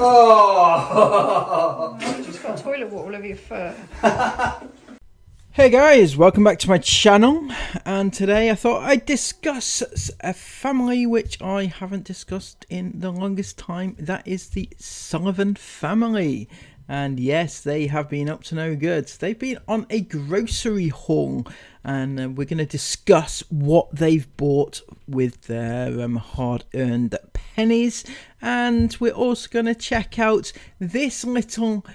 Oh! You just got toilet water all over your foot. Hey guys, welcome back to my channel, and today I thought I'd discuss a family which I haven't discussed in the longest time. That is the Sullivan family. And yes, they have been up to no good. They've been on a grocery haul, and we're going to discuss what they've bought with their hard-earned pennies. And we're also going to check out this little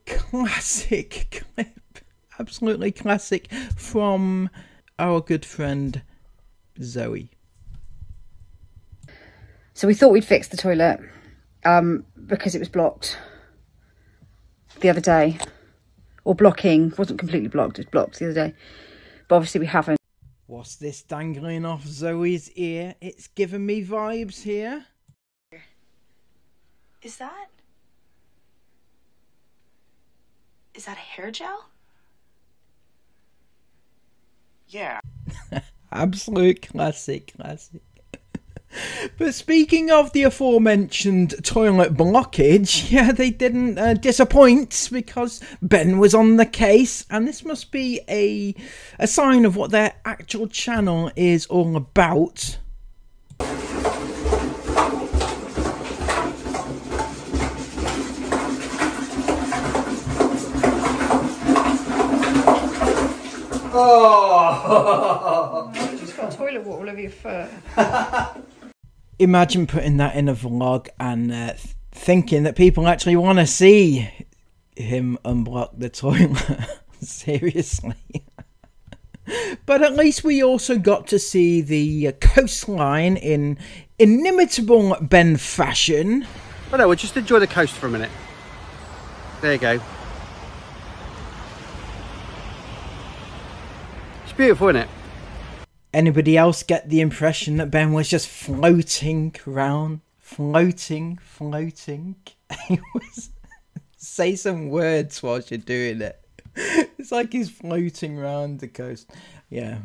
classic clip. Absolutely classic from our good friend Zoe. So we thought we'd fix the toilet because it was blocked the other day. Or blocking. It wasn't completely blocked, it was blocked the other day. But obviously we haven't. What's this dangling off Zoe's ear? It's giving me vibes here. Is that a hair gel? Yeah. Absolute classic. But speaking of the aforementioned toilet blockage, yeah, they didn't disappoint, because Ben was on the case, and this must be a sign of what their actual channel is all about. Oh! You just got toilet water all over your foot. Imagine putting that in a vlog and thinking that people actually want to see him unblock the toilet. Seriously. But at least we also got to see the coastline in inimitable Ben fashion. Well, no, we'll just enjoy the coast for a minute. There you go. It's beautiful, isn't it? Anybody else get the impression that Ben was just floating around? Floating? He was... Say some words whilst you're doing it. It's like he's floating around the coast. Yeah,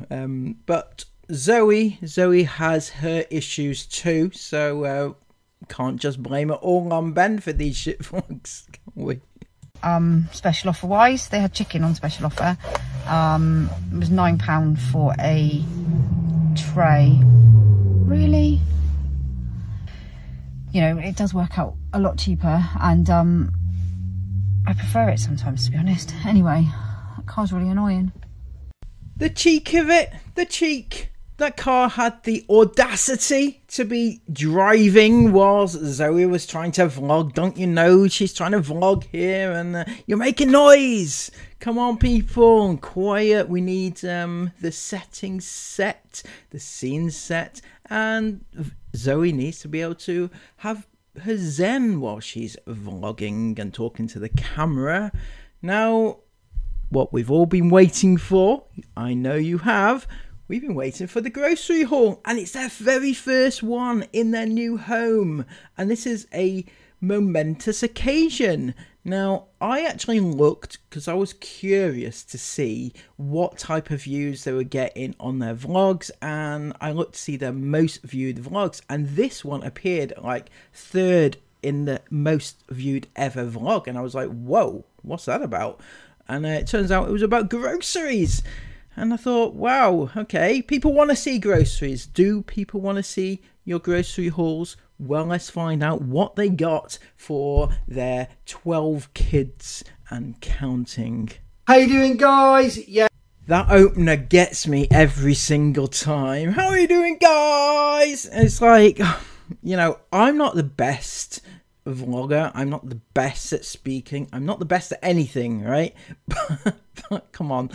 but Zoe has her issues too, so can't just blame it all on Ben for these shit vlogs, can we? Special offer wise, they had chicken on special offer. It was £9 for a tray. Really? You know, it does work out a lot cheaper, and I prefer it sometimes, to be honest. Anyway, that car's really annoying. The cheek of it, the cheek. That car had the audacity to be driving whilst Zoe was trying to vlog. Don't you know she's trying to vlog here, and you're making noise. Come on, people, quiet. We need the settings set, the scene set, and Zoe needs to be able to have her zen while she's vlogging and talking to the camera. Now, what we've all been waiting for, I know you have. We've been waiting for the grocery haul, and it's their very first one in their new home. And this is a momentous occasion. Now, I actually looked because I was curious to see what type of views they were getting on their vlogs, and I looked to see their most viewed vlogs, and this one appeared like third in the most viewed ever vlog. And I was like, whoa, what's that about? And it turns out it was about groceries. And I thought, wow, okay, people want to see groceries. Do people want to see your grocery hauls? Well, let's find out what they got for their 12 kids and counting. How you doing, guys? Yeah. That opener gets me every single time. How are you doing, guys? It's like, you know, I'm not the best vlogger. I'm not the best at speaking. I'm not the best at anything, right? But come on.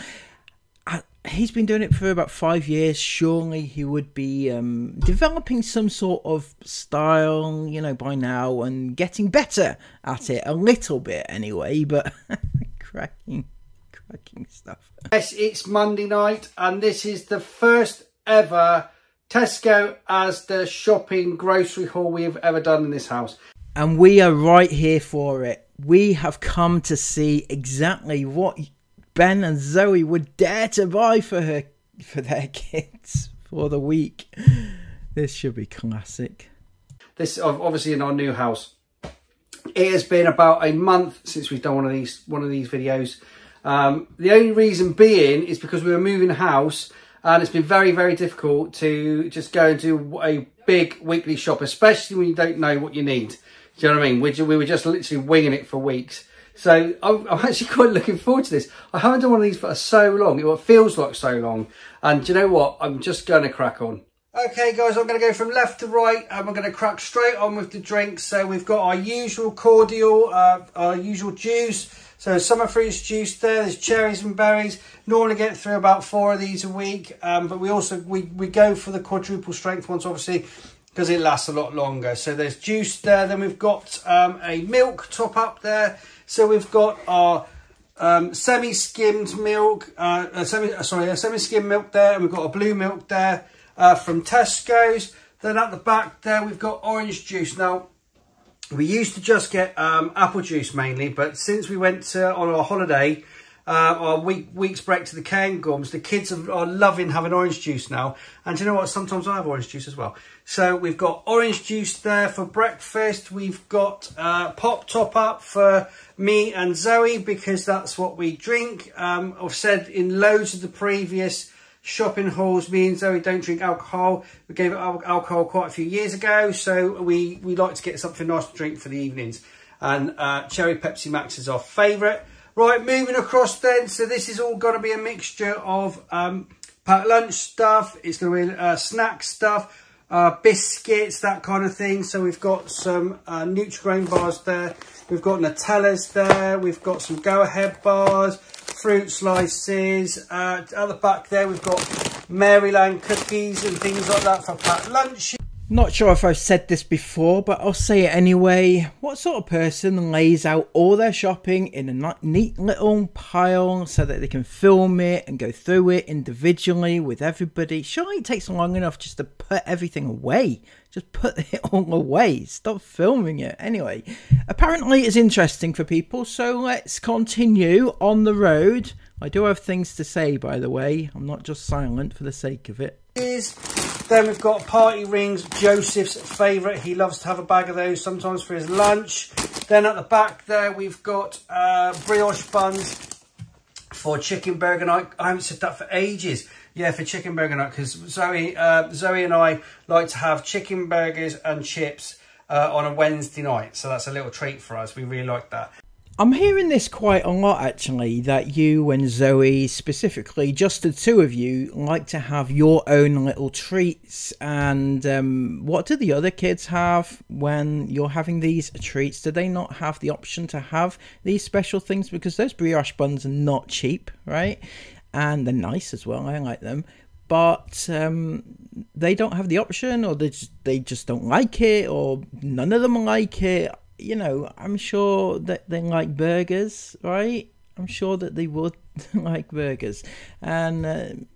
He's been doing it for about 5 years. Surely he would be developing some sort of style, you know, by now, and getting better at it a little bit anyway. But cracking stuff. Yes, it's Monday night, and this is the first ever Tesco as the shopping grocery haul we have ever done in this house. And we are right here for it. We have come to see exactly what Ben and Zoe would dare to buy for their kids for the week. This should be classic. This obviously in our new house. It has been about a month since we've done one of these videos. The only reason being is because we were moving house, and it's been very, very difficult to just go and do a big weekly shop, especially when you don't know what you need. Do you know what I mean? We were just literally winging it for weeks. So I'm actually quite looking forward to this. I haven't done one of these for so long. It feels like so long. And do you know what? I'm just going to crack on. Okay, guys, I'm going to go from left to right, and we're going to crack straight on with the drinks. So we've got our usual cordial, our usual juice. So summer fruits juice there. There's cherries and berries. Normally get through about 4 of these a week. But we also, we go for the quadruple strength ones, obviously, because it lasts a lot longer. So there's juice there. Then we've got a milk top up there. So we've got our semi-skimmed milk, a semi-skimmed milk there, and we've got a blue milk there from Tesco's. Then at the back there, we've got orange juice. Now, we used to just get apple juice mainly, but since we went on our holiday, our week's break to the Cairngorms, the kids are loving having orange juice now. And do you know what? Sometimes I have orange juice as well. So we've got orange juice there for breakfast. We've got pop top up for me and Zoe, because that's what we drink. I've said in loads of the previous shopping hauls, me and Zoe don't drink alcohol. We gave up alcohol quite a few years ago, so we like to get something nice to drink for the evenings. And cherry Pepsi Max is our favourite. Right, moving across then. So this is all going to be a mixture of packed lunch stuff. It's going to be snack stuff, biscuits, that kind of thing. So we've got some Nutri-Grain bars there. We've got Nutellas there. We've got some Go Ahead bars, fruit slices. At the back there, we've got Maryland cookies and things like that for packed lunch. Not sure if I've said this before, but I'll say it anyway. What sort of person lays out all their shopping in a neat little pile so that they can film it and go through it individually with everybody? Surely it takes long enough just to put everything away. Just put it all away. Stop filming it. Anyway, apparently it's interesting for people, so let's continue on the road. I do have things to say, by the way. I'm not just silent for the sake of it. Then we've got party rings, Joseph's favourite. He loves to have a bag of those sometimes for his lunch. Then at the back there, we've got brioche buns for chicken burger night. I haven't said that for ages. Yeah, for chicken burger night, because Zoe and I like to have chicken burgers and chips on a Wednesday night. So that's a little treat for us. We really like that. I'm hearing this quite a lot, actually, that you and Zoe, specifically just the two of you, like to have your own little treats. And what do the other kids have when you're having these treats? Do they not have the option to have these special things? Because those brioche buns are not cheap, right? And they're nice as well. I like them. But they don't have the option, or they just don't like it, or none of them like it. You know, I'm sure that they like burgers, right? I'm sure that they would like burgers. And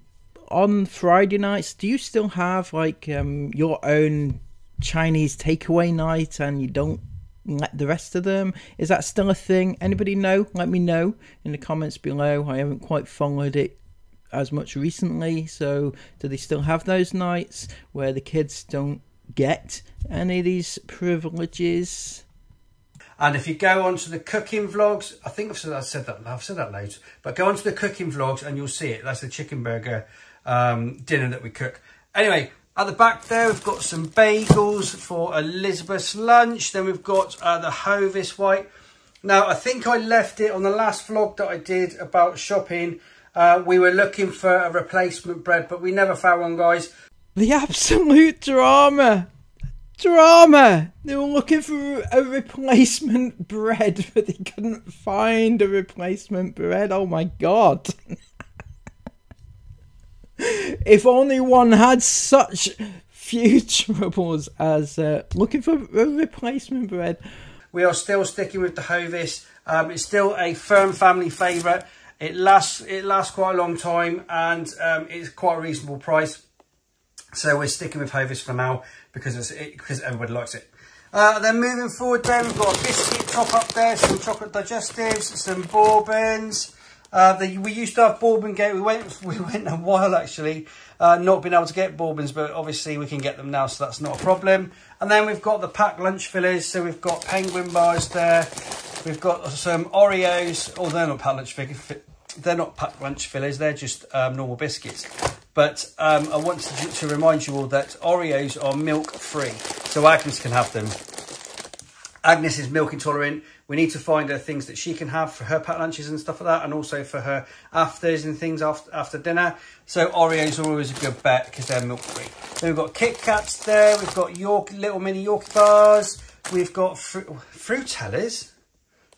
on Friday nights, do you still have like your own Chinese takeaway night, and you don't let the rest of them? Is that still a thing? Anybody know? Let me know in the comments below. I haven't quite followed it as much recently. So do they still have those nights where the kids don't get any of these privileges? And if you go onto the cooking vlogs, I think I've said that loads, but go onto the cooking vlogs and you'll see it. That's the chicken burger dinner that we cook. Anyway, at the back there, we've got some bagels for Elizabeth's lunch. Then we've got the Hovis White. Now, I think I left it on the last vlog that I did about shopping. We were looking for a replacement bread, but we never found one, guys. The absolute drama. Drama! They were looking for a replacement bread, but they couldn't find a replacement bread. Oh my god. If only one had such few troubles as looking for a replacement bread. We are still sticking with the Hovis. It's still a firm family favourite. It lasts quite a long time, and it's quite a reasonable price. So we're sticking with Hovis for now because everybody likes it. Then moving forward, then we've got a biscuit top up there, some chocolate digestives, some bourbons, We used to have Bourbon Gate. We went a while actually, not being able to get Bourbons, but obviously we can get them now, so that's not a problem. And then we've got the packed lunch fillers. So we've got Penguin bars there. We've got some Oreos. Oh, they're not packed lunch fillers. They're not packed lunch fillers. They're just normal biscuits. But I want to remind you all that Oreos are milk free, so Agnes can have them. Agnes is milk intolerant. We need to find her things that she can have for her packed lunches and stuff like that, and also for her afters and things after dinner. So Oreos are always a good bet because they're milk free. Then we've got Kit Kats there. We've got little mini Yorkie bars. We've got Fruitellas.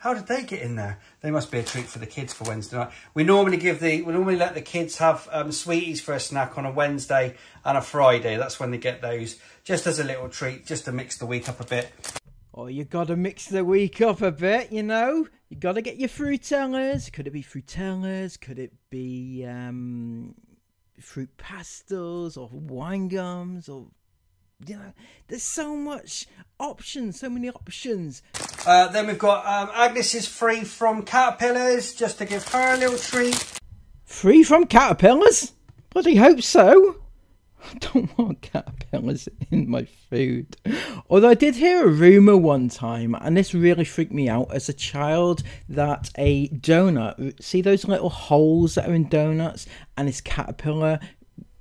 How did they get in there? They must be a treat for the kids for Wednesday night. We normally let the kids have sweeties for a snack on a Wednesday and a Friday. That's when they get those, just as a little treat, just to mix the week up a bit. Oh, you got to mix the week up a bit, you know. You got to get your Fruitellas. Could it be Fruitellas? Could it be fruit pastels or wine gums or... You know, there's so much options, so many options. Then we've got Agnes is free from caterpillars, just to give her a little treat. Free from caterpillars? Bloody hope so. I don't want caterpillars in my food. Although I did hear a rumour one time, and this really freaked me out as a child, that a donut, see those little holes that are in donuts, and this caterpillar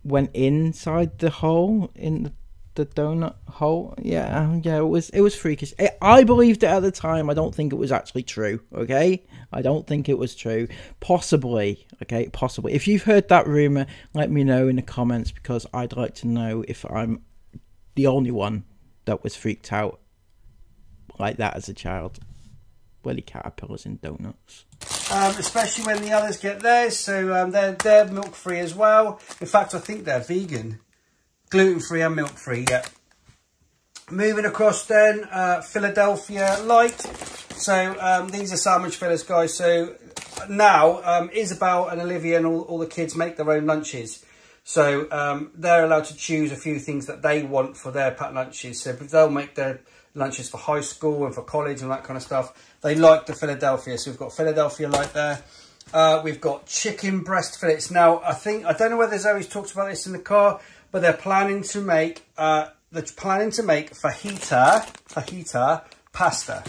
went inside the hole in the donut hole. Yeah, it was freakish. I believed it at the time. I don't think it was actually true. Okay, I don't think it was true. Possibly. Okay, possibly. If you've heard that rumor, let me know in the comments, because I'd like to know if I'm the only one that was freaked out like that as a child. Bloody caterpillars in donuts. Especially when the others get theirs. So they're milk free as well. In fact, I think they're vegan. Gluten-free and milk-free, yeah. Moving across then, Philadelphia Light. So these are sandwich fillers, guys. So now Isabel and Olivia and all the kids make their own lunches. So they're allowed to choose a few things that they want for their packed lunches. So they'll make their lunches for high school and for college and that kind of stuff. They like the Philadelphia. So we've got Philadelphia Light there. We've got chicken breast fillets. Now, I don't know whether Zoe's talked about this in the car, but they're planning to make fajita pasta.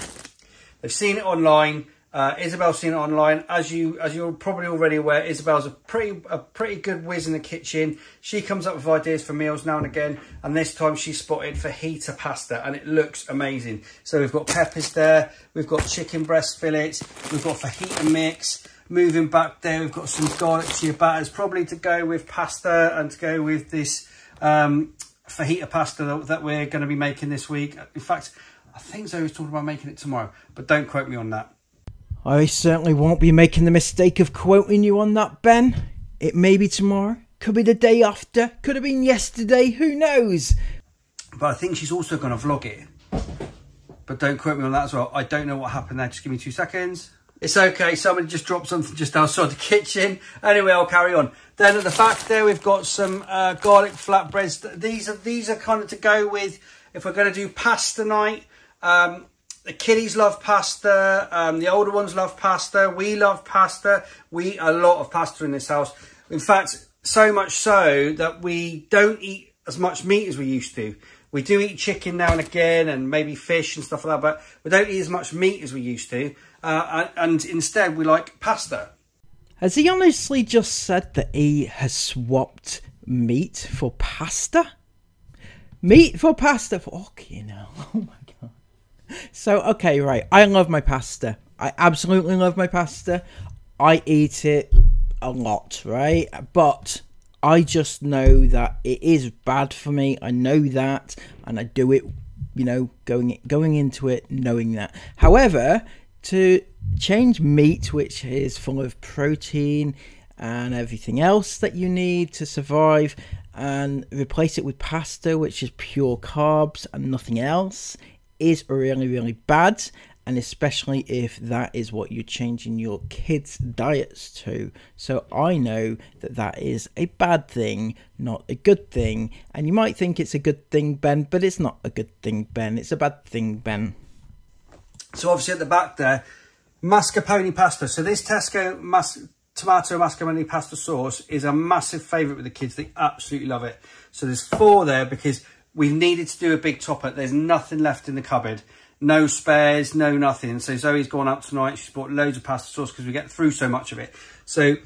They've seen it online. Isabel's seen it online. As you're probably already aware, Isabel's a pretty good whiz in the kitchen. She comes up with ideas for meals now and again, and this time she spotted fajita pasta, and it looks amazing. So we've got peppers there. We've got chicken breast fillets. We've got fajita mix. Moving back there, we've got some garlic ciabattas, probably to go with pasta and to go with this fajita pasta that we're going to be making this week. In fact, I think Zoe's talking about making it tomorrow, but don't quote me on that. I certainly won't be making the mistake of quoting you on that, Ben. It may be tomorrow, could be the day after, could have been yesterday, who knows? But I think she's also going to vlog it. But don't quote me on that as well. I don't know what happened there. Just give me 2 seconds. It's okay, somebody just dropped something just outside the kitchen. Anyway, I'll carry on. Then at the back there, we've got some garlic flatbreads. These are kind of to go with, if we're going to do pasta night. The kiddies love pasta. The older ones love pasta. We love pasta. We eat a lot of pasta in this house. In fact, so much so that we don't eat as much meat as we used to. We do eat chicken now and again, and maybe fish and stuff like that, but we don't eat as much meat as we used to. And instead, we like pasta. Has he honestly just said that he has swapped meat for pasta? Meat for pasta? Okay, now. Oh my God. So, okay, right. I love my pasta. I absolutely love my pasta. I eat it a lot, right? But I just know that it is bad for me. I know that, and I do it, you know, going into it knowing that. However, to change meat, which is full of protein and everything else that you need to survive, and replace it with pasta, which is pure carbs and nothing else, is really, really bad. And especially if that is what you're changing your kids' diets to. So I know that that is a bad thing, not a good thing. And you might think it's a good thing, Ben, but it's not a good thing, Ben. It's a bad thing, Ben. So obviously at the back there, mascarpone pasta. So this Tesco tomato mascarpone pasta sauce is a massive favourite with the kids. They absolutely love it. So there's 4 there because we needed to do a big topper. There's nothing left in the cupboard. No spares, no nothing. So Zoe's gone out tonight. She's bought loads of pasta sauce because we get through so much of it. So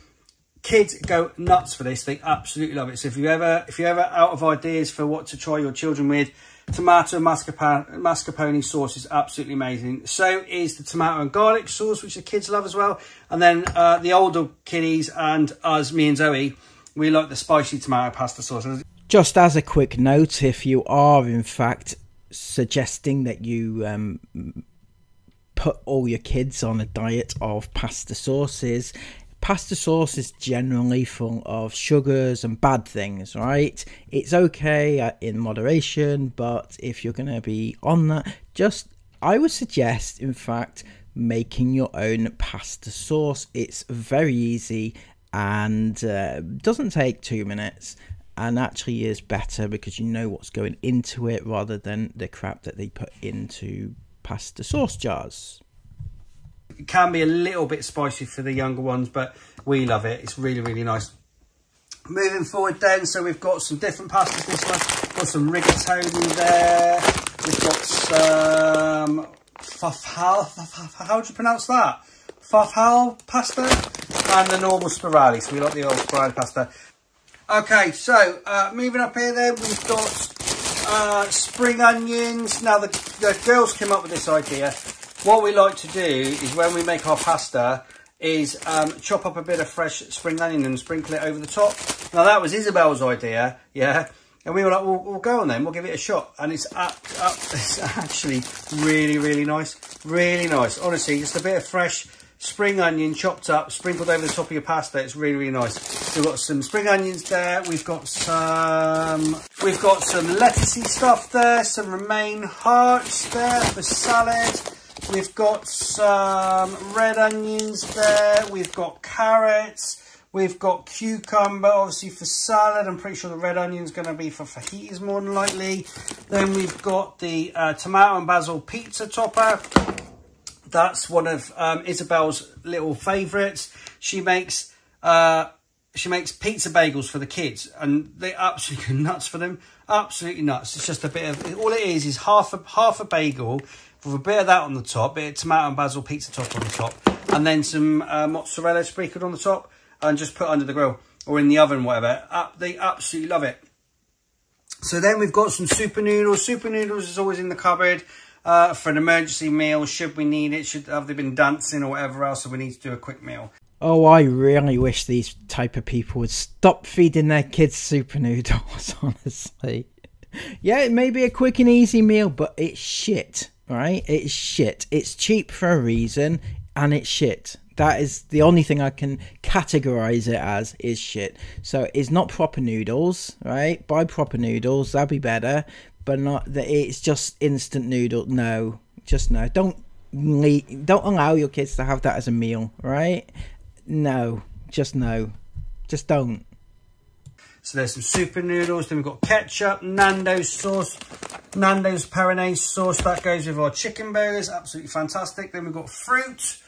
kids go nuts for this. They absolutely love it. So if you're ever out of ideas for what to try your children with, tomato mascarpone sauce is absolutely amazing. So is the tomato and garlic sauce, which the kids love as well. And then the older kiddies and us, me and Zoe, we like the spicy tomato pasta sauce. Just as a quick note, if you are in fact suggesting that you put all your kids on a diet of pasta sauces, pasta sauce is generally full of sugars and bad things, right? It's okay in moderation, but if you're going to be on that, I would suggest, in fact, making your own pasta sauce. It's very easy and doesn't take 2 minutes, and actually is better because you know what's going into it rather than the crap that they put into pasta sauce jars. It can be a little bit spicy for the younger ones, but we love it. It's really, really nice. Moving forward then, so we've got some different pastas this one. We've got some rigatoni there. We've got some how do you pronounce that? Farfalle pasta, and the normal spirali. So we like the old spirali pasta. Okay, so moving up here then, we've got spring onions. Now the girls came up with this idea. What we like to do is when we make our pasta is chop up a bit of fresh spring onion and sprinkle it over the top. Now that was Isabel's idea, yeah. And we were like, we'll go on then, we'll give it a shot. And it's actually really, really nice. Really nice. Honestly, just a bit of fresh spring onion chopped up, sprinkled over the top of your pasta. It's really, really nice. So we've got some spring onions there. We've got some lettucey stuff there. Some romaine hearts there for salad. We've got some red onions there. We've got carrots. We've got cucumber, obviously for salad. I'm pretty sure the red onion's going to be for fajitas more than likely. Then we've got the tomato and basil pizza topper. That's one of Isabel's little favourites. She makes pizza bagels for the kids, and they absolutely go nuts for them. Absolutely nuts. It's just a bit of, all it is half a bagel with a bit of that on the top, bit of tomato and basil pizza top on the top, and then some mozzarella sprinkled on the top, and just put under the grill or in the oven, whatever. They absolutely love it. So then we've got some super noodles. Super noodles is always in the cupboard for an emergency meal, should we need it, have they been dancing or whatever else, so we need to do a quick meal. Oh, I really wish these type of people would stop feeding their kids super noodles, honestly. Yeah, it may be a quick and easy meal, but it's shit, right? It's shit. It's cheap for a reason, and it's shit. That is the only thing I can categorize it as, is shit. So it's not proper noodles, right? Buy proper noodles, that'd be better. But not that it's just instant noodle. No, just no. Don't allow your kids to have that as a meal, right? No, just no. Just don't. So there's some super noodles. Then we've got ketchup, Nando's sauce, Nando's Peronaise sauce. That goes with our chicken burgers. Absolutely fantastic. Then we've got fruit.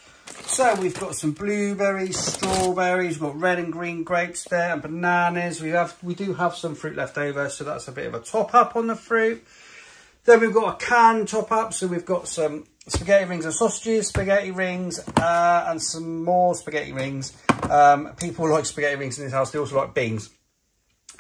So we've got some blueberries, strawberries, we've got red and green grapes there, and bananas. We do have some fruit left over, so that's a bit of a top up on the fruit. Then we've got a canned top up, so we've got some spaghetti rings and sausages, spaghetti rings, and some more spaghetti rings. People like spaghetti rings in this house. They also like beans.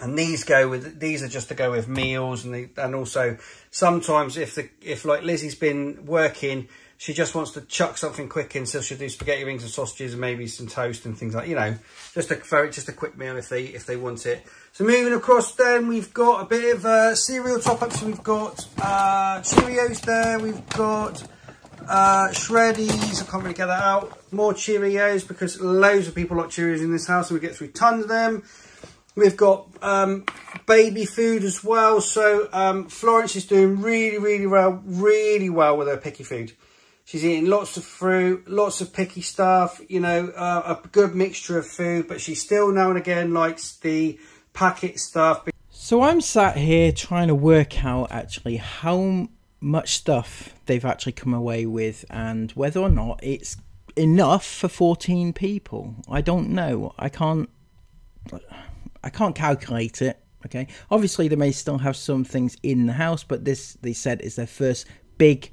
And these are just to go with meals, and also sometimes if like Lizzie's been working, she just wants to chuck something quick in, so she'll do spaghetti rings and sausages and maybe some toast and things like, you know, just a quick meal if they want it. So moving across then, we've got a bit of cereal top up. So we've got Cheerios there, we've got Shreddies, I can't really get that out. More Cheerios because loads of people like Cheerios in this house and we get through tons of them. We've got baby food as well. So Florence is doing really well with her picky food. She's eating lots of fruit, lots of picky stuff, you know, a good mixture of food, but she still now and again likes the packet stuff. So I'm sat here trying to work out actually how much stuff they've actually come away with and whether or not it's enough for 14 people? I don't know. I can't calculate it. Okay, obviously they may still have some things in the house, but this, they said, is their first big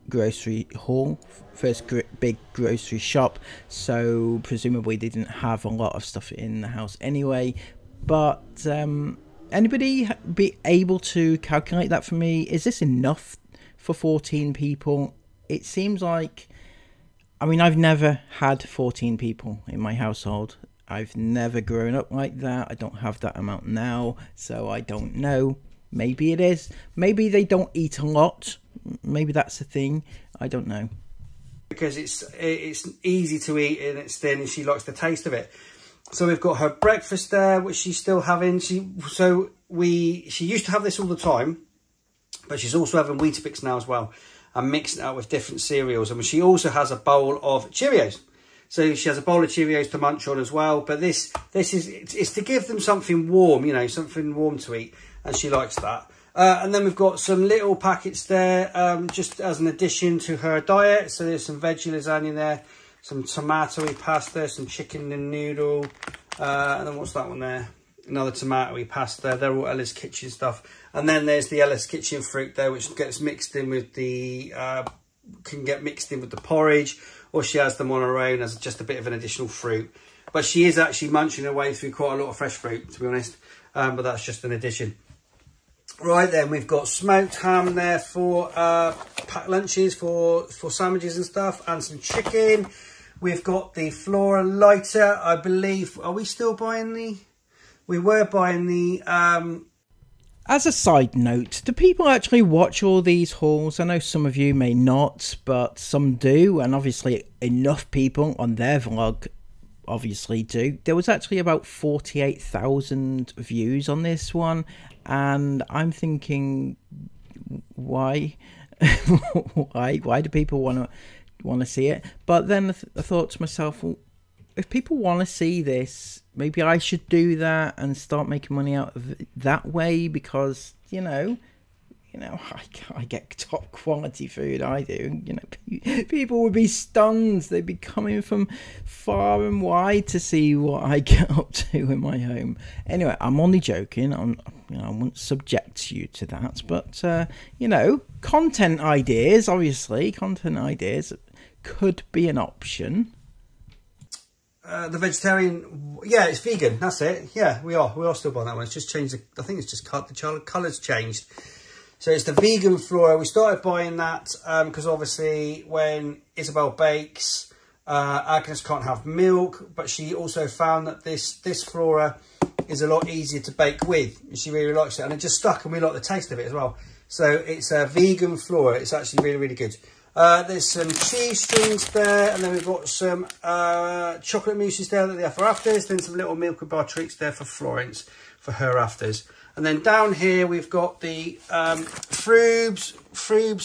grocery haul, first big grocery shop, so presumably they didn't have a lot of stuff in the house anyway. But anybody be able to calculate that for me? Is this enough for 14 people? It seems like, I mean, I've never had 14 people in my household. I've never grown up like that. I don't have that amount now, so I don't know. Maybe it is. Maybe they don't eat a lot. Maybe that's the thing. I don't know. Because it's easy to eat and it's thin, and she likes the taste of it. So we've got her breakfast there, which she's still having. She used to have this all the time, but she's also having Weetabix now as well, and mixing it out with different cereals. And she also has a bowl of Cheerios. So she has a bowl of Cheerios to munch on as well. But it's to give them something warm, you know, something warm to eat. And she likes that. And then we've got some little packets there, just as an addition to her diet. So there's some veggie lasagna there, some tomatoey pasta, some chicken and noodle. And then what's that one there? Another tomatoey pasta. They're all Ella's Kitchen stuff. And then there's the Ella's Kitchen fruit there, which gets mixed in with the, can get mixed in with the porridge. Or she has them on her own as just a bit of an additional fruit. But she is actually munching her way through quite a lot of fresh fruit, to be honest. But that's just an addition. Right then, we've got smoked ham there for packed lunches, for sandwiches and stuff. And some chicken. We've got the Flora lighter, I believe. Are we still buying the... We were buying the... As a side note, do people actually watch all these hauls? I know some of you may not, but some do, and obviously enough people on their vlog obviously do. There was actually about 48,000 views on this one, and I'm thinking, why? why do people want to see it? But then I thought to myself, well, if people want to see this, maybe I should do that and start making money out of it that way, because you know, I get top quality food. I do. You know, people would be stunned. They'd be coming from far and wide to see what I get up to in my home. Anyway, I'm only joking. I won't subject you to that. But you know, content ideas. Obviously, content ideas could be an option. The vegetarian, yeah, it's vegan. That's it. Yeah, we are still buying that one. It's just changed. I think it's just the colour's changed. So it's the vegan Flora. We started buying that because obviously when Isabel bakes, Agnes can't have milk, but she also found that this Flora is a lot easier to bake with. She really likes it, and it just stuck, and we like the taste of it as well. So it's a vegan Flora. It's actually really, really good. There's some cheese strings there, and then we've got some chocolate mousses there that they have for afters, then some little milk and bar treats there for Florence for her afters. And then down here we've got the Frubes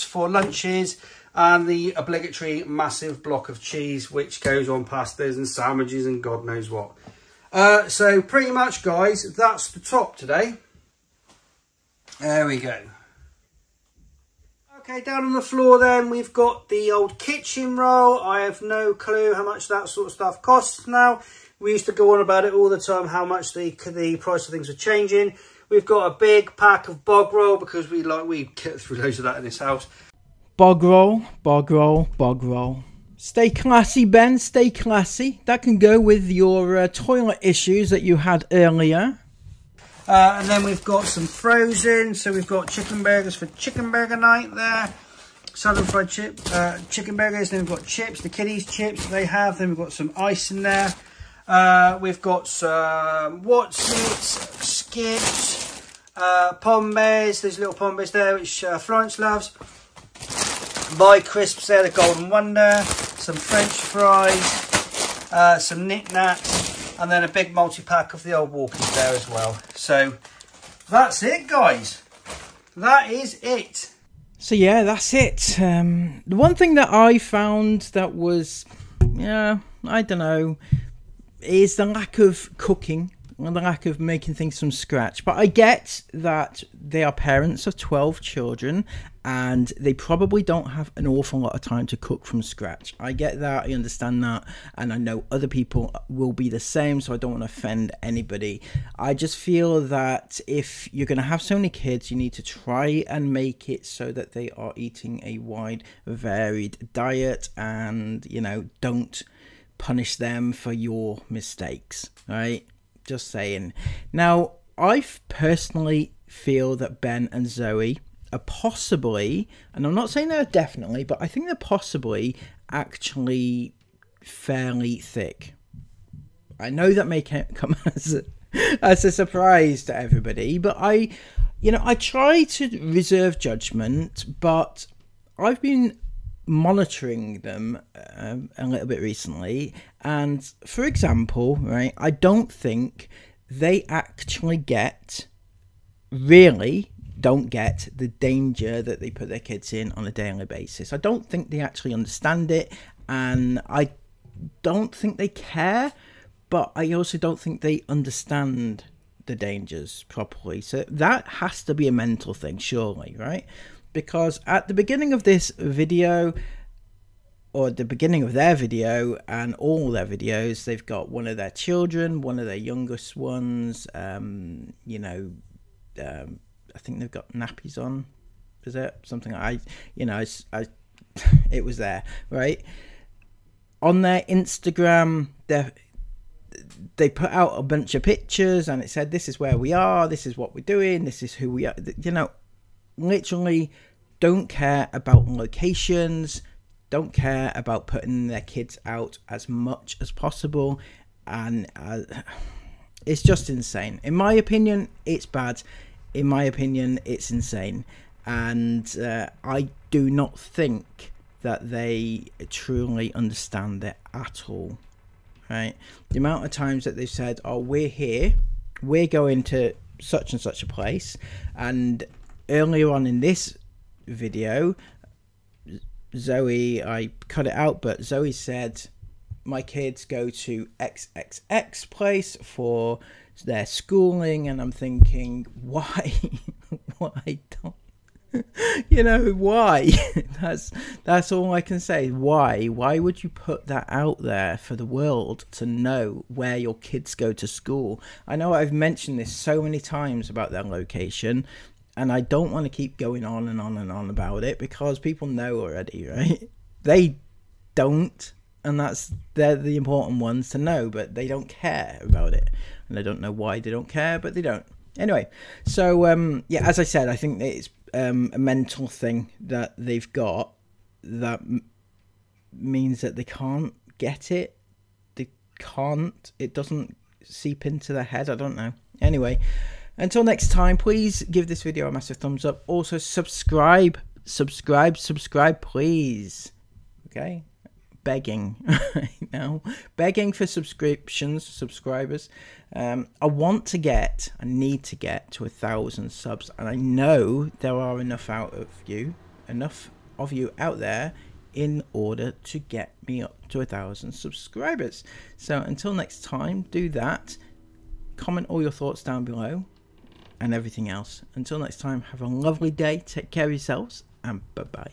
for lunches, and the obligatory massive block of cheese, which goes on pastas and sandwiches and God knows what. So pretty much, guys, that's the top today. There we go. Okay, down on the floor then, we've got the old kitchen roll. I have no clue how much that sort of stuff costs now. We used to go on about it all the time, how much the price of things are changing. We've got a big pack of bog roll, because we get through loads of that in this house. Bog roll, bog roll, bog roll. Stay classy, Ben, stay classy. That can go with your toilet issues that you had earlier. And then we've got some frozen, so we've got chicken burgers for chicken burger night there. Southern fried chicken burgers. Then we've got chips, the kiddies chips they have. Then we've got some ice in there. We've got some What's-Its, Skips, Pombes. There's little Pombes there, which Florence loves. My crisps there, the Golden Wonder. Some French fries, some knick-knacks. And then a big multi-pack of the old Walkers there as well. So that's it, guys. That is it. So yeah, that's it. The one thing that I found that was, yeah, I don't know, is the lack of cooking lack of making things from scratch. But I get that they are parents of 12 children and they probably don't have an awful lot of time to cook from scratch. I get that, I understand that, and I know other people will be the same, so I don't want to offend anybody. I just feel that if you're going to have so many kids, you need to try and make it so that they are eating a wide, varied diet, and, you know, don't punish them for your mistakes, right? Just saying. Now, I personally feel that Ben and Zoe are possibly, and I'm not saying they're definitely, but I think they're possibly actually fairly thick. I know that may come as a surprise to everybody, but I try to reserve judgment, but I've been monitoring them a little bit recently, and for example, right, I don't think they actually don't get the danger that they put their kids in on a daily basis. I don't think they actually understand it, and I don't think they care, but I also don't think they understand the dangers properly. So that has to be a mental thing, surely, right? Because at the beginning of this video, or the beginning of their video and all their videos, they've got one of their children, one of their youngest ones, I think they've got nappies on. Is it something it was there, right? On their Instagram, they put out a bunch of pictures and it said, this is where we are, this is what we're doing, this is who we are. You know, literally don't care about locations, don't care about putting their kids out as much as possible, and it's just insane. In my opinion, it's bad. In my opinion, it's insane, and I do not think that they truly understand it at all, right? The amount of times that they've said, oh, we're here, we're going to such and such a place, and earlier on in this video, Zoe, I cut it out, but Zoe said, my kids go to XXX place for their schooling, and I'm thinking, why? Why don't why? That's all I can say. Why would you put that out there for the world to know where your kids go to school? I know I've mentioned this so many times about their location, and I don't want to keep going on and on and on about it because people know already, right? They don't, and they're the important ones to know, but they don't care about it, and I don't know why they don't care, but they don't. Anyway, so yeah, as I said, I think it's a mental thing that they've got that means that they can't get it. It doesn't seep into their head. I don't know. Anyway, until next time, please give this video a massive thumbs up. Also, subscribe, please. Okay, begging right now, begging for subscribers. I need to get to 1,000 subs, and I know there are enough of you out there in order to get me up to 1,000 subscribers. So until next time, do that. Comment all your thoughts down below and everything else. Until next time, have a lovely day, take care of yourselves, and bye bye.